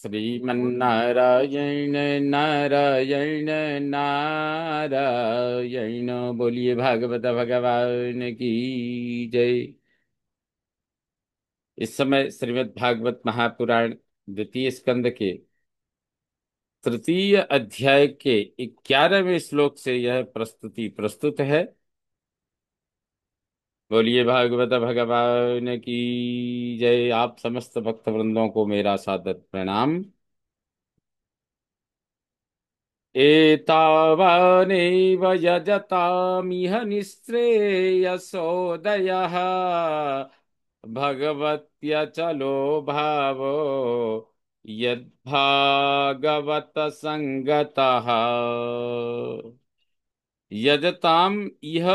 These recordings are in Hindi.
श्रीमन्नारायण नारायण नारायण। बोलिए भागवत भगवान की जय। इस समय श्रीमद् भागवत महापुराण द्वितीय स्कंद के तृतीय अध्याय के 11वें श्लोक से यह प्रस्तुति प्रस्तुत है। बोलिए भागवत भगवान की जय। आप समस्त भक्त वृंदों को मेरा सादर प्रणाम। एतावानेव यजतामिह निःश्रेयसोदयः भगवत्यचलो भावो यद्भागवत संगतः। यजताम इह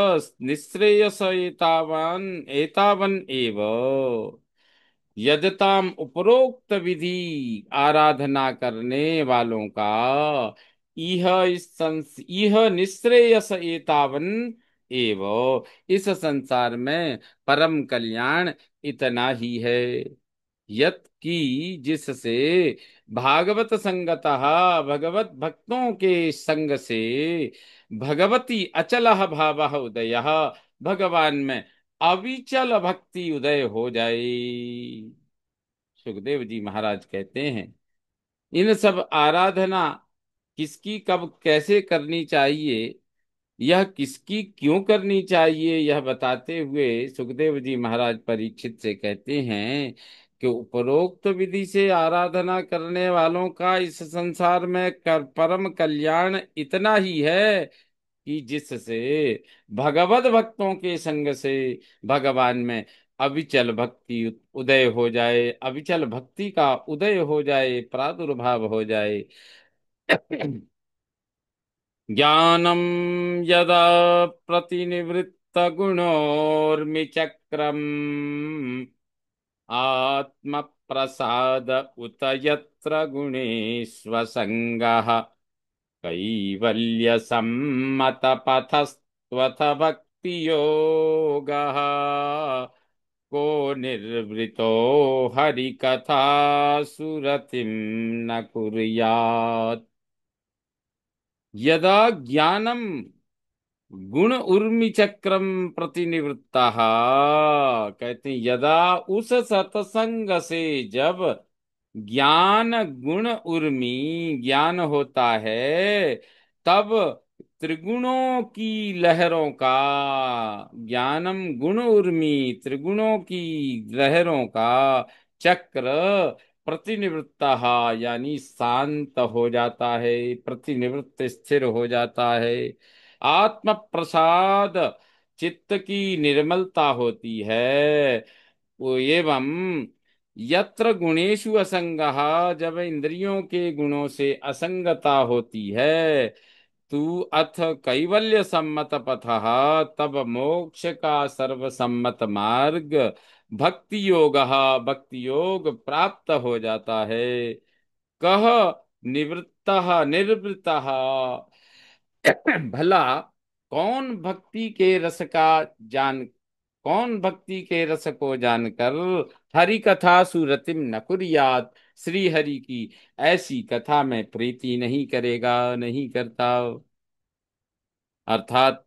निःश्रेयस एतावान एतावन एव। यजताम उपरोक्त विधि आराधना करने वालों का इह निःश्रेयस एतावन एव, इस संसार में परम कल्याण इतना ही है। यत की जिससे भागवत संगतः भगवत भक्तों के संग से भगवती अचल भाव उदय, भगवान में अविचल भक्ति उदय हो जाए। सुखदेव जी महाराज कहते हैं इन सब आराधना किसकी कब कैसे करनी चाहिए, यह किसकी क्यों करनी चाहिए, यह बताते हुए सुखदेव जी महाराज परीक्षित से कहते हैं कि उपरोक्त विधि से आराधना करने वालों का इस संसार में परम कल्याण इतना ही है कि जिससे भगवत भक्तों के संग से भगवान में अविचल भक्ति उदय हो जाए, अविचल भक्ति का उदय हो जाए, प्रादुर्भाव हो जाए। ज्ञानम यदा प्रतिनिवृत्त गुणोर्मिचक्रम आत्म प्रसाद उत यत्र गुणेष्वसंगः कैवल्य सम्मत पथस्त्वथ भक्ति योगः को निर्वृतो हरि कथा सुरतिम न कुर्यात्। यदा ज्ञानम गुण उर्मी चक्रम प्रतिनिवृत्ता, कहते हैं यदा उस सत्संग से जब ज्ञान गुण उर्मी ज्ञान होता है, तब त्रिगुणों की लहरों का, ज्ञानम गुण उर्मी त्रिगुणों की लहरों का चक्र प्रतिनिवृत्ता यानी शांत हो जाता है, प्रतिनिवृत्त स्थिर हो जाता है। आत्म प्रसाद चित्त की निर्मलता होती है। वो एवं यत्र गुणेषु असंगः, जब इंद्रियों के गुणों से असंगता होती है, तू अथ कैवल्य सम्मत पथः, तब मोक्ष का सर्वसम्मत मार्ग भक्ति योग, भक्ति योग प्राप्त हो जाता है। कह निवृत्त निर्वृत, भला कौन भक्ति के रस का जान कौन भक्ति के रस को जानकर हरि कथा सुरतिम न कुर्यात, श्री हरि की ऐसी कथा में प्रीति नहीं करेगा, नहीं करता। अर्थात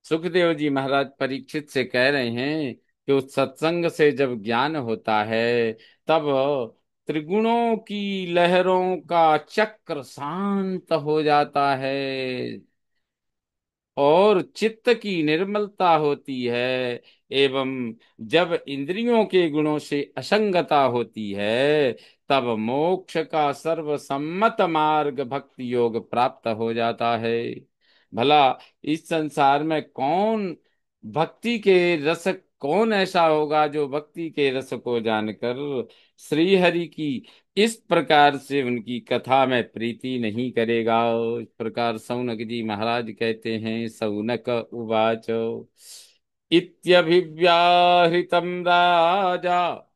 सुखदेव जी महाराज परीक्षित से कह रहे हैं कि उस सत्संग से जब ज्ञान होता है, तब त्रिगुणों की लहरों का चक्र शांत हो जाता है और चित्त की निर्मलता होती है। एवं जब इंद्रियों के गुणों से असंगता होती है, तब मोक्ष का सर्वसम्मत मार्ग भक्ति योग प्राप्त हो जाता है। भला इस संसार में भक्ति के रस कौन ऐसा होगा जो भक्ति के रस को जानकर श्री हरि की इस प्रकार से उनकी कथा में प्रीति नहीं करेगा। इस प्रकार सौनक जी महाराज कहते हैं, सौनक उवाच इत्यभिव्याहृतं राजा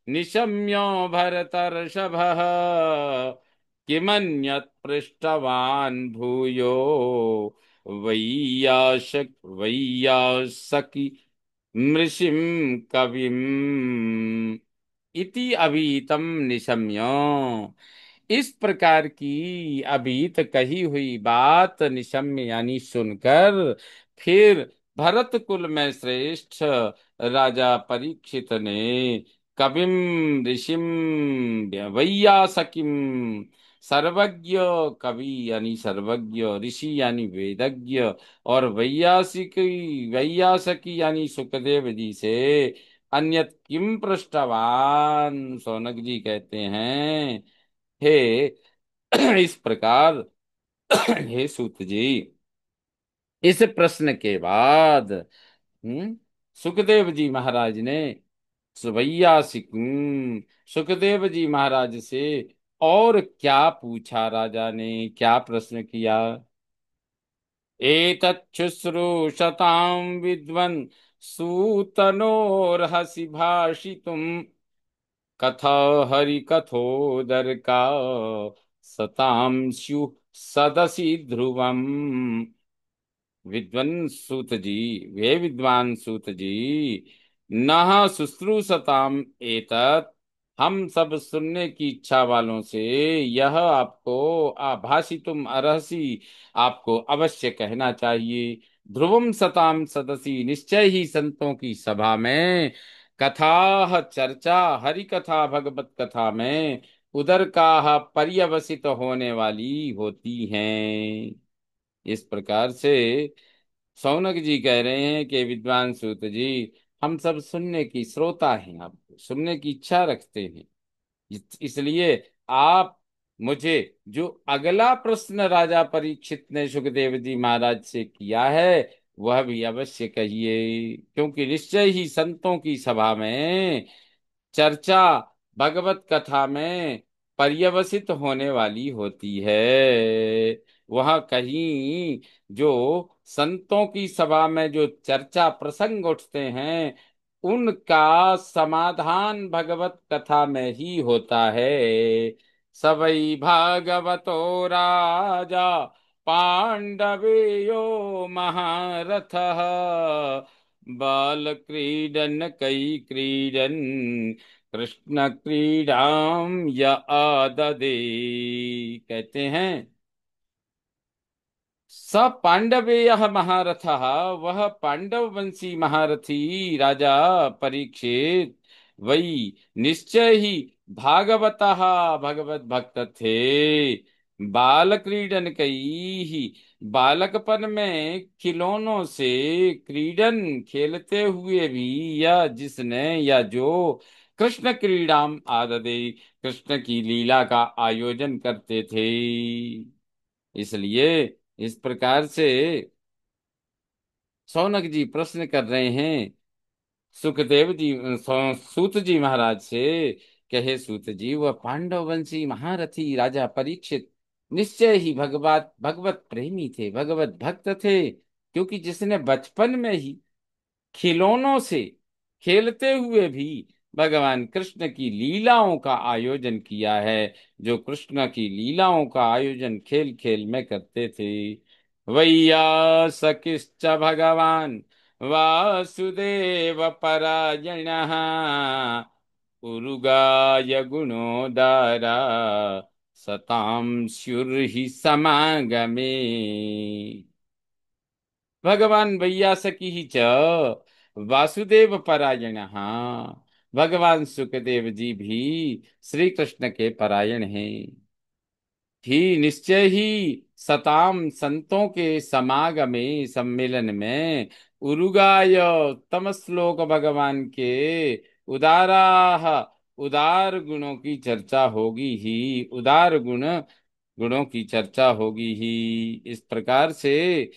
निशम्यो भरतर्षभः किमन्यत् पृष्टवान् भूयो वैयासकी मृषिं कविम्। इति अभीतम निशम्य। इस प्रकार की अभीत कही हुई बात निशम्य यानी सुनकर, फिर भरत कुल में श्रेष्ठ राजा परीक्षित ने कविम ऋषिम वैयासकिम, सर्वज्ञ कवि यानी सर्वज्ञ, ऋषि यानी वेदज्ञ, और वैयासकी यानी सुखदेव जी से अन्यत किम पृष्ठवान, सौनक जी कहते हैं, हे इस प्रकार हे सूत जी, इस प्रश्न के बाद सुखदेव जी महाराज ने सुवैयासिक सुखदेव जी महाराज से और क्या पूछा, राजा ने क्या प्रश्न किया। एतच्छुश्रूषतां विद्वन् सूतनोर्हसि भाषितुम्, कथा हरिकथोदर का सतां स्युः सदसि ध्रुवम्। विद्वान सूत जी, वे विद्वान सूत जी, नह शुश्रूषताम एतत्, हम सब सुनने की इच्छा वालों से यह आपको आभाषितुम अर्हसि, आपको अवश्य कहना चाहिए। ध्रुवम सताम सदसि, निश्चय ही संतों की सभा में कथा चर्चा, हरि कथा भगवत कथा में उदर का पर्यवसित होने वाली होती हैं। इस प्रकार से सौनक जी कह रहे हैं कि विद्वान सूत जी, हम सब सुनने की श्रोता हैं, आपको सुनने की इच्छा रखते हैं, इसलिए आप मुझे जो अगला प्रश्न राजा परीक्षित ने सुखदेव जी महाराज से किया है वह भी अवश्य कहिए, क्योंकि निश्चय ही संतों की सभा में चर्चा भगवत कथा में पर्यवसित होने वाली होती है। वह कहीं जो संतों की सभा में जो चर्चा प्रसंग उठते हैं उनका समाधान भगवत कथा में ही होता है। सवै भागवतो राजा पांडवेयो महारथः, बालक्रीडन कई क्रीडन कृष्ण क्रीडाम य आददे। कहते हैं स पांडवेय महारथः, वह पांडव वंशी महारथी राजा परीक्षित, वही निश्चय ही भागवतः भगवत भक्त थे। बाल क्रीडन कई ही, बालकपन में खिलौनों से क्रीडन खेलते हुए भी, या जिसने या जो कृष्ण क्रीडाम आददे, कृष्ण की लीला का आयोजन करते थे। इसलिए इस प्रकार से सौनक जी प्रश्न कर रहे हैं सुखदेव जी सूत जी महाराज से, कहे सूत जी, वह पांडव वंशी महारथी राजा परीक्षित निश्चय ही भगवत भगवत प्रेमी थे, भगवत भक्त थे, क्योंकि जिसने बचपन में ही खिलौनों से खेलते हुए भी भगवान कृष्ण की लीलाओं का आयोजन किया है, जो कृष्ण की लीलाओं का आयोजन खेल खेल में करते थे। वैयासकिश्च भगवान वासुदेव परायणः, उरुगाय गुणोदारा सतां स्युर्हि समागमे। भगवान वैयासकी ही च वासुदेव परायण, भगवान सुखदेव जी भी श्री कृष्ण के परायण हैं। ही निश्चय ही सताम, संतों के समागमे सम्मेलन में, उरुगाय उत्तम श्लोक भगवान के उदाराह, उदार गुणों की चर्चा होगी ही, उदार गुणों की चर्चा होगी ही। इस प्रकार से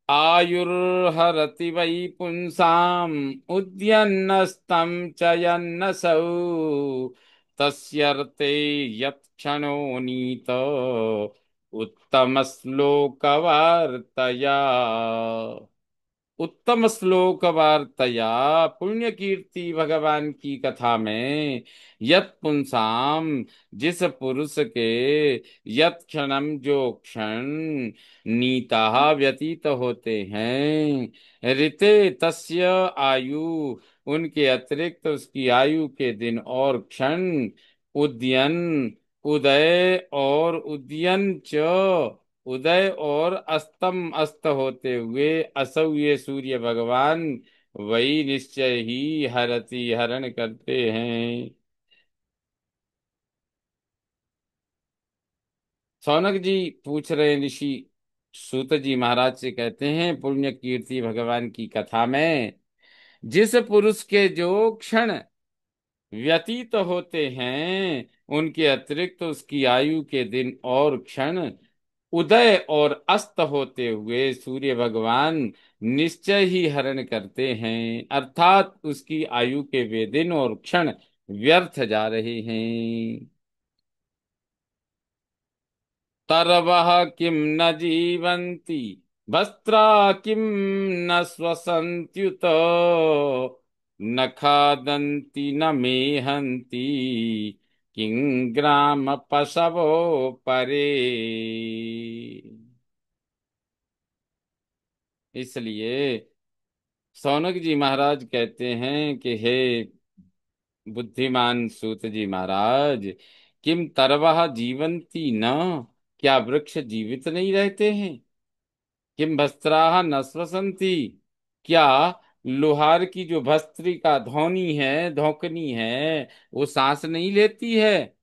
आयुर्हरति वै पुंसाम् उद्यन्नस्तं च यन्नसौ, तस्यर्थे यत्क्षणो नीत उत्तम श्लोक वार्तया। उत्तम श्लोक वार्तया पुण्य कीर्ति भगवान की कथा में यत पुंसाम, जिस पुरुष के यत क्षणम जो क्षण नीता व्यतीत होते हैं, ऋते तस्य आयु, उनके अतिरिक्त उसकी आयु के दिन और क्षण, उद्यन उदय और उदयन च, उदय और अस्तम अस्त होते हुए, असौ ये सूर्य भगवान वही निश्चय ही हरति हरण करते हैं। सौनक जी पूछ रहे ऋषि सूत जी महाराज से, कहते हैं पुण्य कीर्ति भगवान की कथा में जिस पुरुष के जो क्षण व्यतीत होते हैं, उनके अतिरिक्त उसकी आयु के दिन और क्षण, उदय और अस्त होते हुए सूर्य भगवान निश्चय ही हरण करते हैं, अर्थात उसकी आयु के वे दिन और क्षण व्यर्थ जा रहे हैं। तरवः किं न जीवन्ति, वस्त्रा किं न श्वसन्त्युत, न खादन्ति न मेहन्ति, किं ग्राम पशवो परे। इसलिए सौनक जी महाराज कहते हैं कि हे बुद्धिमान सूत जी महाराज, किम तरवः जीवंती न, क्या वृक्ष जीवित नहीं रहते हैं? किम भस्त्राः न श्वसंती, क्या लोहार की जो भस्त्री का धौनी है, धौकनी है, वो सांस नहीं लेती है?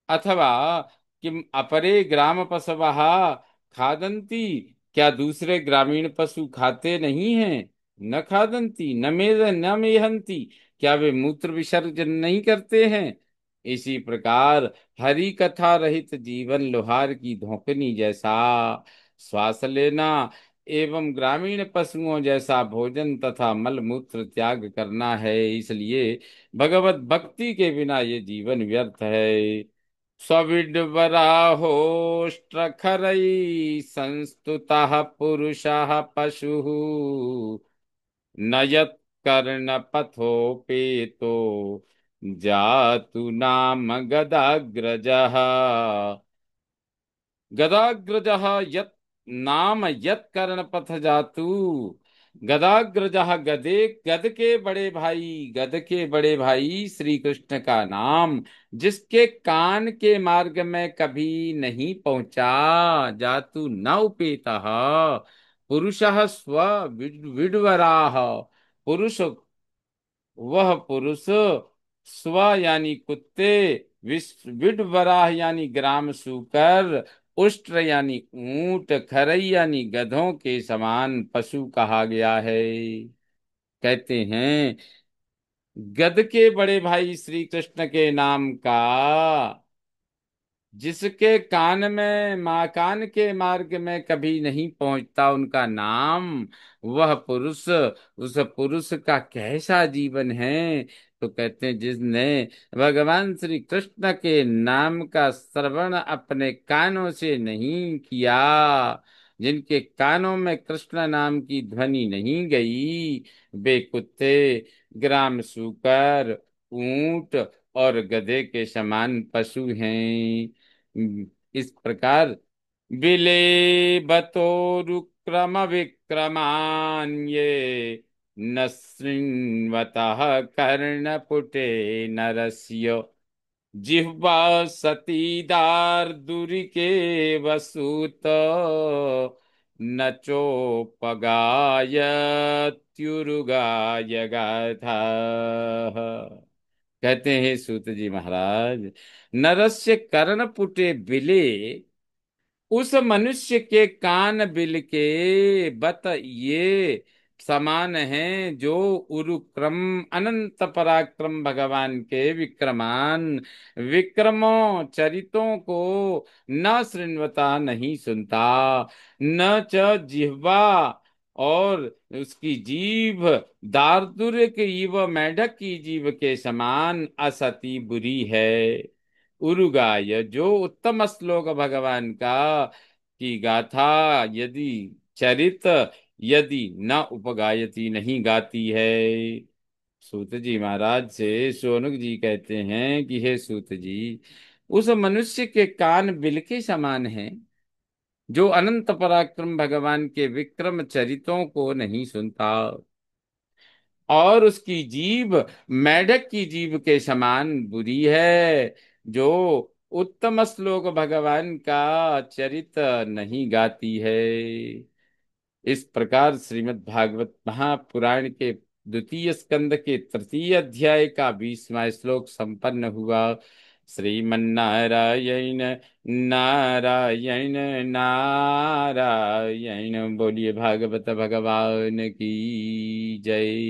अथवा किम अपरे ग्राम पशवः खादंती, क्या दूसरे ग्रामीण पशु खाते नहीं हैं? न खादंती न मेहंती, क्या वे मूत्र विसर्जन नहीं करते हैं? इसी प्रकार हरि कथा रहित जीवन लोहार की धोकनी जैसा, श्वास लेना एवं ग्रामीण पशुओं जैसा भोजन तथा मल मूत्र त्याग करना है। इसलिए भगवत भक्ति के बिना ये जीवन व्यर्थ है। सविड्वराहोष्ट्रखरैः संस्तुतः पुरुषः पशुः, न यत्कर्णपथोपेतो जातु नाम गदाग्रजः। गदाग्रजः यत् नाम यत् कर्णपथ जातु, गदाग्रजः गदे, गद के बड़े भाई, गद के बड़े भाई श्री कृष्ण का नाम जिसके कान के मार्ग में कभी नहीं पहुंचा, जातु न उपेतः, पुरुषः स्व विड्वराः, पुरुष वह पुरुष, स्व यानी कुत्ते, विड्वराह यानी ग्राम सूकर, उष्ट्र यानी ऊंट, खरई यानी गधों के समान पशु कहा गया है। कहते हैं गध के बड़े भाई श्री कृष्ण के नाम का, जिसके कान में माँ कान के मार्ग में कभी नहीं पहुंचता उनका नाम, वह पुरुष, उस पुरुष का कैसा जीवन है? तो कहते हैं जिसने भगवान श्री कृष्ण के नाम का श्रवण अपने कानों से नहीं किया, जिनके कानों में कृष्ण नाम की ध्वनि नहीं गई, वे कुत्ते, ग्राम सूकर, ऊंट और गधे के समान पशु हैं। इस प्रकार बिले बतोरुक्रम विक्रमान्ये, न शृण्वतः कर्णपुटे नरस्य, जिह्वा सतीदार्दुरिके वसुत, न चोपगायत्युरुगाय गाथा। कहते हैं सूत जी महाराज, नरस्य कर्णपुटे बिले, उस मनुष्य के कान बिल के बत ये समान हैं, जो उरुक्रम अनंत पराक्रम भगवान के विक्रमान विक्रमों चरितों को न श्रृणवता नहीं सुनता, न च जिह्वा, और उसकी जीभ दार्दुर्य की इव मेढक की जीभ के समान असति बुरी है। उरुगाय जो उत्तम श्लोक भगवान का की गाथा यदि चरित यदि न उपगायती, नहीं गाती है। सूत जी महाराज से शौनक जी कहते हैं कि हे सूत जी, उस मनुष्य के कान बिल के समान हैं जो अनंत पराक्रम भगवान के विक्रम चरितों को नहीं सुनता, और उसकी जीभ मेढक की जीभ के समान बुरी है जो उत्तम श्लोक भगवान का चरित नहीं गाती है। इस प्रकार श्रीमद् भागवत महापुराण के द्वितीय स्कंद के तृतीय अध्याय का 20वां श्लोक संपन्न हुआ। श्रीमन्नारायण नारायण नारायण। बोलिए भागवत भगवान की जय।